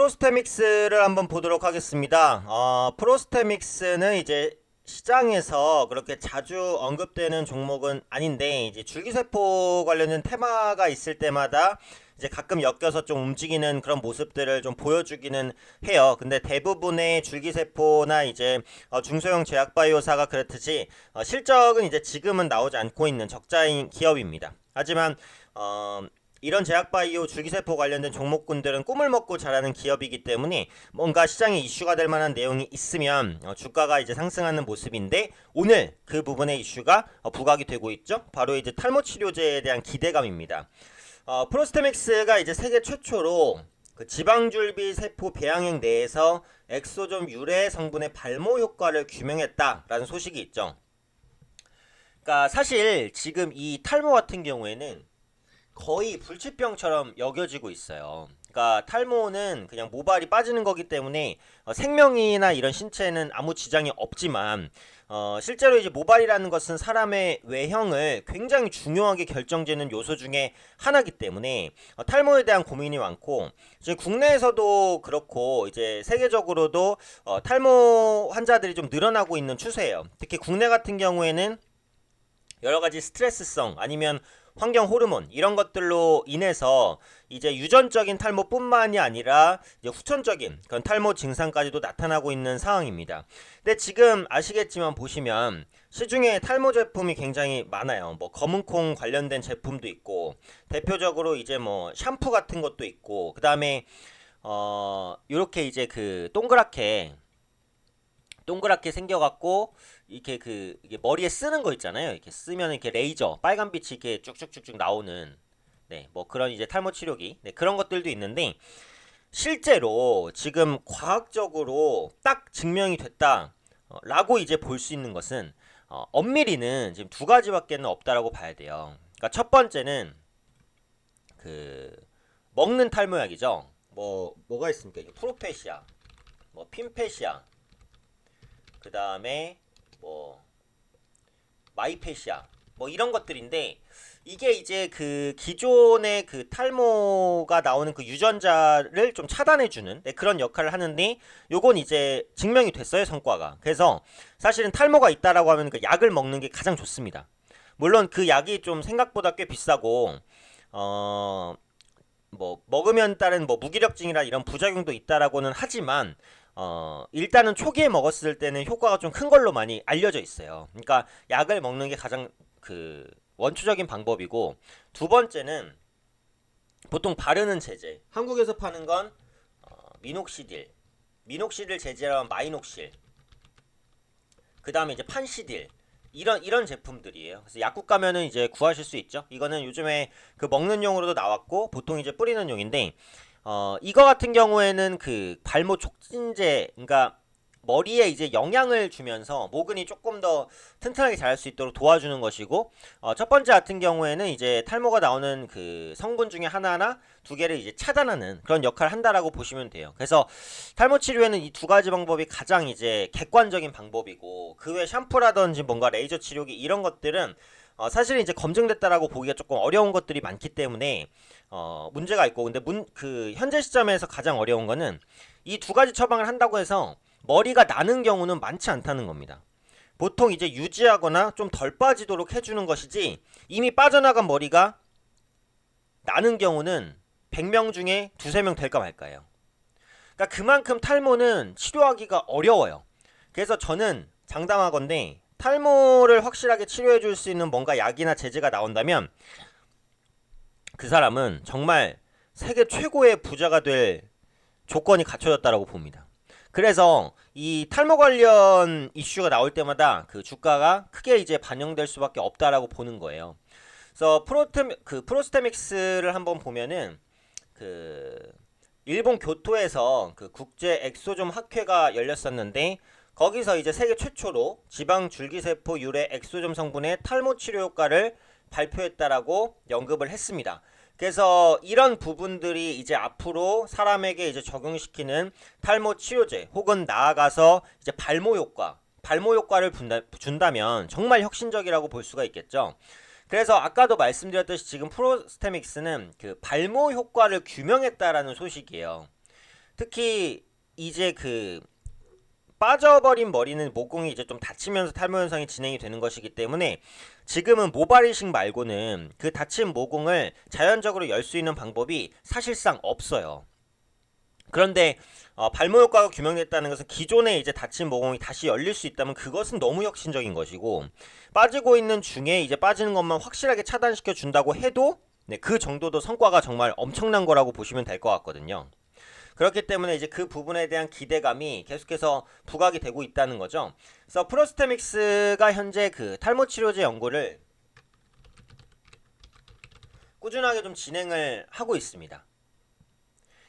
프로스테믹스를 한번 보도록 하겠습니다. 프로스테믹스는 이제 시장에서 그렇게 자주 언급되는 종목은 아닌데, 이제 줄기세포 관련된 테마가 있을 때마다 이제 가끔 엮여서 좀 움직이는 그런 모습들을 좀 보여주기는 해요. 근데 대부분의 줄기세포나 이제 중소형 제약바이오사가 그렇듯이 실적은 이제 지금은 나오지 않고 있는 적자인 기업입니다. 하지만 이런 제약바이오 줄기세포 관련된 종목군들은 꿈을 먹고 자라는 기업이기 때문에 뭔가 시장에 이슈가 될 만한 내용이 있으면 주가가 이제 상승하는 모습인데, 오늘 그 부분의 이슈가 부각이 되고 있죠. 바로 이제 탈모 치료제에 대한 기대감입니다. 프로스테믹스가 이제 세계 최초로 그 지방줄기 세포 배양액 내에서 엑소점 유래 성분의 발모 효과를 규명했다라는 소식이 있죠. 그러니까 사실 지금 이 탈모 같은 경우에는 거의 불치병처럼 여겨지고 있어요. 그러니까 탈모는 그냥 모발이 빠지는 거기 때문에 생명이나 이런 신체에는 아무 지장이 없지만, 실제로 이제 모발이라는 것은 사람의 외형을 굉장히 중요하게 결정짓는 요소 중에 하나이기 때문에 탈모에 대한 고민이 많고, 이제 국내에서도 그렇고 이제 세계적으로도 탈모 환자들이 좀 늘어나고 있는 추세예요. 특히 국내 같은 경우에는 여러 가지 스트레스성 아니면 환경 호르몬 이런 것들로 인해서 이제 유전적인 탈모뿐만이 아니라 이제 후천적인 그런 탈모 증상까지도 나타나고 있는 상황입니다. 근데 지금 아시겠지만 보시면 시중에 탈모 제품이 굉장히 많아요. 뭐 검은콩 관련된 제품도 있고, 대표적으로 이제 뭐 샴푸 같은 것도 있고, 그다음에 요렇게 이제 그 동그랗게 생겨갖고 이렇게 이게 머리에 쓰는 거 있잖아요. 이렇게 쓰면 이렇게 레이저 빨간 빛이 이렇게 쭉쭉쭉쭉 나오는, 네, 뭐 그런 이제 탈모 치료기, 네, 그런 것들도 있는데, 실제로 지금 과학적으로 딱 증명이 됐다 라고 이제 볼 수 있는 것은 엄밀히는 지금 두 가지밖에는 없다라고 봐야 돼요. 그러니까 첫 번째는 그 먹는 탈모약이죠. 뭐가 있습니까? 이게 프로페시아, 뭐 핀페시아, 그 다음에 뭐 마이페시아, 뭐 이런 것들인데, 이게 이제 그 기존의 그 탈모가 나오는 그 유전자를 좀 차단해주는, 네, 그런 역할을 하는데, 요건 이제 증명이 됐어요, 성과가. 그래서 사실은 탈모가 있다라고 하면 그 약을 먹는 게 가장 좋습니다. 물론 그 약이 좀 생각보다 꽤 비싸고 뭐 먹으면 따른 뭐 무기력증이나 이런 부작용도 있다라고는 하지만, 일단은 초기에 먹었을 때는 효과가 좀 큰 걸로 많이 알려져 있어요. 그러니까 약을 먹는 게 가장 그 원초적인 방법이고, 두 번째는 보통 바르는 제제. 한국에서 파는 건 미녹시딜 제제랑 마이녹실, 그 다음에 이제 판시딜, 이런 제품들이에요. 그래서 약국 가면은 이제 구하실 수 있죠. 이거는 요즘에 그 먹는 용으로도 나왔고, 보통 이제 뿌리는 용인데, 이거 같은 경우에는 그 발모 촉진제, 그러니까 머리에 이제 영향을 주면서 모근이 조금 더 튼튼하게 자랄 수 있도록 도와주는 것이고, 첫 번째 같은 경우에는 이제 탈모가 나오는 그 성분 중에 하나나 두 개를 이제 차단하는 그런 역할을 한다라고 보시면 돼요. 그래서 탈모 치료에는 이 두 가지 방법이 가장 이제 객관적인 방법이고, 그 외 샴푸라든지 뭔가 레이저 치료기 이런 것들은 사실 이제 검증됐다라고 보기가 조금 어려운 것들이 많기 때문에 문제가 있고, 근데 그 현재 시점에서 가장 어려운 거는 이 두 가지 처방을 한다고 해서 머리가 나는 경우는 많지 않다는 겁니다. 보통 이제 유지하거나 좀 덜 빠지도록 해주는 것이지, 이미 빠져나간 머리가 나는 경우는 100명 중에 두세 명 될까 말까예요. 그러니까 그만큼 탈모는 치료하기가 어려워요. 그래서 저는 장담하건대 탈모를 확실하게 치료해 줄 수 있는 뭔가 약이나 제제가 나온다면 그 사람은 정말 세계 최고의 부자가 될 조건이 갖춰졌다라고 봅니다. 그래서 이 탈모 관련 이슈가 나올 때마다 그 주가가 크게 이제 반영될 수밖에 없다라고 보는 거예요. 그래서 프로스테믹스를 한번 보면은 그 일본 교토에서 그 국제 엑소좀 학회가 열렸었는데, 거기서 이제 세계 최초로 지방 줄기세포 유래 엑소좀 성분의 탈모 치료 효과를 발표했다라고 언급을 했습니다. 그래서 이런 부분들이 이제 앞으로 사람에게 이제 적용시키는 탈모 치료제, 혹은 나아가서 이제 발모 효과를 준다면 정말 혁신적이라고 볼 수가 있겠죠. 그래서 아까도 말씀드렸듯이 지금 프로스테믹스는 그 발모 효과를 규명했다라는 소식이에요. 특히 이제 그 빠져버린 머리는 모공이 이제 좀 닫히면서 탈모 현상이 진행이 되는 것이기 때문에 지금은 모발 이식 말고는 그 닫힌 모공을 자연적으로 열 수 있는 방법이 사실상 없어요. 그런데 발모 효과가 규명됐다는 것은 기존에 이제 닫힌 모공이 다시 열릴 수 있다면 그것은 너무 혁신적인 것이고, 빠지고 있는 중에 이제 빠지는 것만 확실하게 차단시켜 준다고 해도 네, 그 정도도 성과가 정말 엄청난 거라고 보시면 될 것 같거든요. 그렇기 때문에 이제 그 부분에 대한 기대감이 계속해서 부각이 되고 있다는 거죠. 그래서 프로스테믹스가 현재 그 탈모 치료제 연구를 꾸준하게 좀 진행을 하고 있습니다.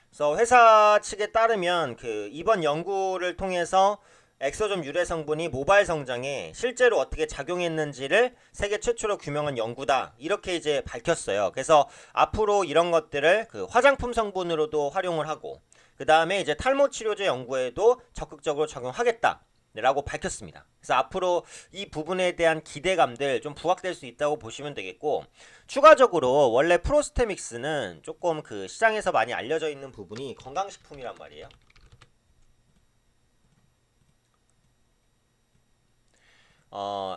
그래서 회사 측에 따르면 그 이번 연구를 통해서 엑소점 유래 성분이 모발 성장에 실제로 어떻게 작용했는지를 세계 최초로 규명한 연구다, 이렇게 이제 밝혔어요. 그래서 앞으로 이런 것들을 그 화장품 성분으로도 활용을 하고 그 다음에 이제 탈모 치료제 연구에도 적극적으로 적용하겠다 라고 밝혔습니다. 그래서 앞으로 이 부분에 대한 기대감들 좀 부각될 수 있다고 보시면 되겠고, 추가적으로 원래 프로스테믹스는 조금 그 시장에서 많이 알려져 있는 부분이 건강식품이란 말이에요.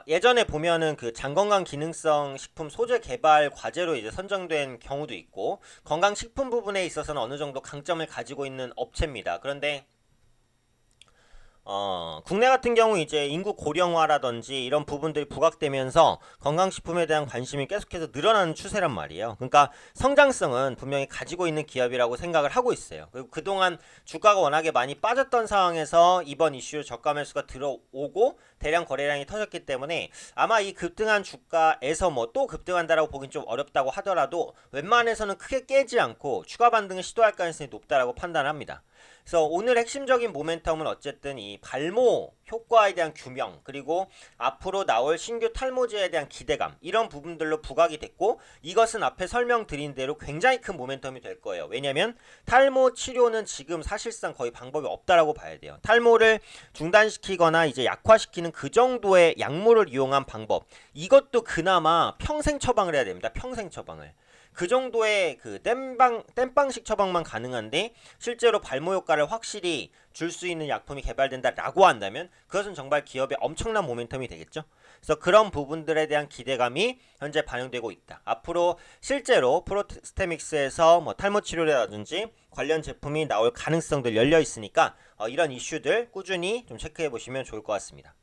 예전에 보면은 그 장건강 기능성 식품 소재 개발 과제로 이제 선정된 경우도 있고, 건강식품 부분에 있어서는 어느 정도 강점을 가지고 있는 업체입니다. 그런데 국내 같은 경우 이제 인구 고령화라든지 이런 부분들이 부각되면서 건강식품에 대한 관심이 계속해서 늘어나는 추세란 말이에요. 그러니까 성장성은 분명히 가지고 있는 기업이라고 생각을 하고 있어요. 그리고 그동안 주가가 워낙에 많이 빠졌던 상황에서 이번 이슈로 저가 매수가 들어오고 대량 거래량이 터졌기 때문에 아마 이 급등한 주가에서 뭐 또 급등한다라고 보긴 좀 어렵다고 하더라도 웬만해서는 크게 깨지 않고 추가 반등을 시도할 가능성이 높다라고 판단합니다. 그래서 오늘 핵심적인 모멘텀은 어쨌든 이 발모 효과에 대한 규명, 그리고 앞으로 나올 신규 탈모제에 대한 기대감, 이런 부분들로 부각이 됐고, 이것은 앞에 설명드린 대로 굉장히 큰 모멘텀이 될 거예요. 왜냐면 탈모 치료는 지금 사실상 거의 방법이 없다라고 봐야 돼요. 탈모를 중단시키거나 이제 약화시키는 그 정도의 약물을 이용한 방법, 이것도 그나마 평생 처방을 해야 됩니다. 평생 처방을. 그 정도의 그 땜빵식 처방만 가능한데 실제로 발모 효과를 확실히 줄 수 있는 약품이 개발된다라고 한다면 그것은 정말 기업의 엄청난 모멘텀이 되겠죠. 그래서 그런 부분들에 대한 기대감이 현재 반영되고 있다. 앞으로 실제로 프로스테믹스에서 뭐 탈모 치료라든지 관련 제품이 나올 가능성들 열려 있으니까 이런 이슈들 꾸준히 좀 체크해 보시면 좋을 것 같습니다.